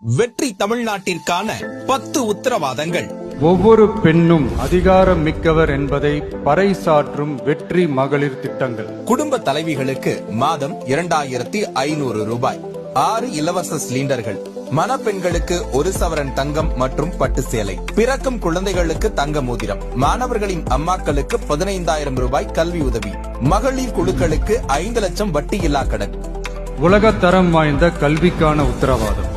வெற்றி தமிழ்நாட்டிற்கான 10 உத்தரவாதங்கள். ஒவ்வொரு பெண்ணும் அதிகாரம் மிக்கவர் என்பதை பறைசாற்றும் வெற்றி மகளிர் திட்டங்கள். குடும்ப தலைவிகளுக்கு மாதம் 2500 ரூபாய். 6 இலவச சிலிண்டர்கள். மணப்பெண்களுக்கு 1 சவரன் தங்கம் மற்றும் பட்டு சேலை. பிறக்கும் குழந்தைகளுக்கு தங்க மோதிரம். மாணவர்களின் அம்மாக்களுக்கு 15000 ரூபாய் கல்வி உதவி. மகளிர் குழுக்களுக்கு 5 லட்சம் வட்டியில்லா கடன். உலகத்தரம் வாய்ந்த கல்விக்கான உத்தரவாதம்.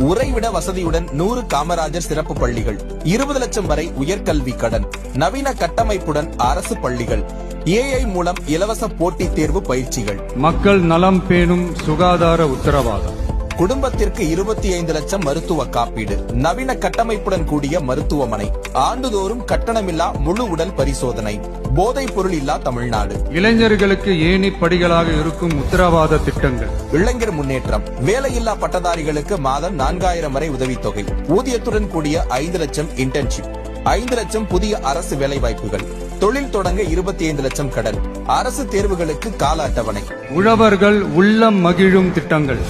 உறைவிட வசதியுடன் 100 காமராஜர் சிறப்பு பள்ளிகள். 20 லட்சம் வரை உயர்கல்வி கடன். நவீன கட்டமைப்புடன் அரசு பள்ளிகள். AI மூலம் இலவச போட்டித் தேர்வு பயிற்சிகள். மக்கள் நலம் பேணும் சுகாதார உத்தரவாதம். குடும்பத்திற்கு 25 லட்சம் மருத்துவ காப்பீடு. நவீன கட்டமைப்புடன் கூடிய மருத்துவமனை. ஆண்டுதோறும் கட்டணமில்லா முழு உடல் பரிசோதனை. போதைப் பொருள் இல்லா தமிழ்நாடு. இளைஞர்களுக்கு ஏணி படிகளாக இருக்கும் உத்தரவாத திட்டங்கள். இளைஞர் முன்னேற்றம். வேலையில்லா பட்டதாரிகளுக்கு மாதம் 4000 வரை உதவித்தொகை. ஊதியத்துடன் கூடிய 5 லட்சம் இன்டர்ன்ஷிப். 5 லட்சம் புதிய அரசு வேலைவாய்ப்புகள். தொழில் தொடங்க 25 லட்சம் கடன். அரசு தேர்வுகளுக்கு கால அட்டவணை. உழவர்கள் உள்ளம் மகிழும் திட்டங்கள்.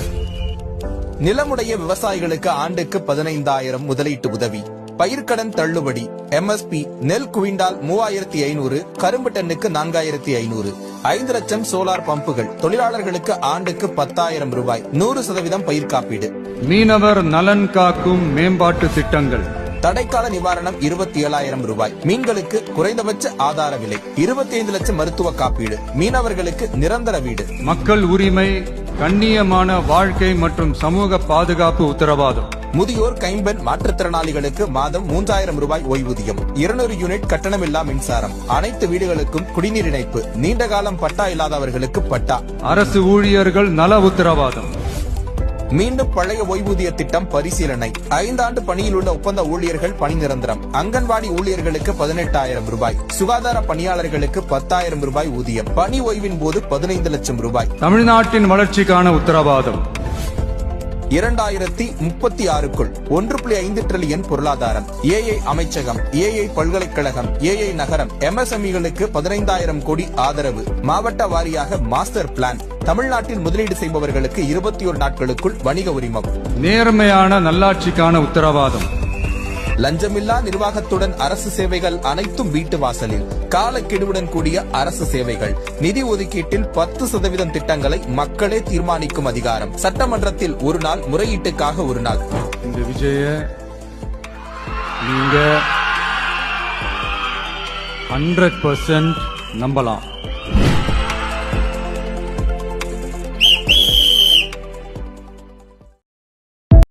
நிலமுடைய விவசாயிகளுக்கு ஆண்டுக்கு 15000 முதலீட்டு உதவி. பயிர்க்கடன் தள்ளுபடி. MSP நெல் குவிண்டால் 3500, கரும்பு டன்னுக்கு 4500. 5 லட்சம் சோலார் பம்புகள். தொழிலாளர்களுக்கு ஆண்டுக்கு 10000 ரூபாய். 100% பயிர் காப்பீடு. மீனவர் நலன் காக்கும் மேம்பாட்டு திட்டங்கள். தடைக்கால நிவாரணம் 27000 ரூபாய். மீன்களுக்கு குறைந்தபட்ச ஆதார விலை. 25 லட்சம் மருத்துவ காப்பீடு. மீனவர்களுக்கு நிரந்தர வீடு. மக்கள் உரிமை, கண்ணியமான வாழ்க்கை மற்றும் சமூக பாதுகாப்பு உத்தரவாதம். முதியோர், கைம்பெண், மாற்றுத்திறனாளிகளுக்கு மாதம் 3000 ரூபாய் ஓய்வூதியம். 200 யூனிட் கட்டணமில்லா மின்சாரம். அனைத்து வீடுகளுக்கும் குடிநீர் இணைப்பு. நீண்ட காலம் பட்டா இல்லாதவர்களுக்கு பட்டா. அரசு ஊழியர்கள் நல உத்தரவாதம். மீண்டும் பழைய ஓய்வூதிய திட்டம் பரிசீலனை. 5 ஆண்டு பணியில் உள்ள ஒப்பந்த ஊழியர்கள் பணி நிரந்தரம். அங்கன்வாடி ஊழியர்களுக்கு 18000 ரூபாய். சுகாதார பணியாளர்களுக்கு 10000 ரூபாய் ஊதியம். பணி ஓய்வின் போது 15 லட்சம் ரூபாய். தமிழ்நாட்டின் வளர்ச்சிக்கான உத்தரவாதம். 2036க்குள் 1.5 டிரில்லியன் பொருளாதாரம். AI அமைச்சகம், AI பல்கலைக்கழகம், AI நகரம். MSMEகளுக்கு 15000 கோடி ஆதரவு. மாவட்ட வாரியாக மாஸ்டர் பிளான். தமிழ்நாட்டில் முதலீடு செய்பவர்களுக்கு 21 நாட்களுக்குள் வணிக உரிமம். நேர்மையான நல்லாட்சிக்கான உத்தரவாதம். லஞ்சமில்லா நிர்வாகத்துடன் அரசு சேவைகள் அனைத்தும் வீட்டு வாசலில். காலக்கெடுவுடன் கூடிய அரசு சேவைகள். நிதி ஒதுக்கீட்டில் 10% திட்டங்களை மக்களே தீர்மானிக்கும் அதிகாரம். சட்டமன்றத்தில் 1 நாள், முறையீட்டுக்காக 1 நாள். இந்த விஜய நீங்க 100% நம்பலாம்.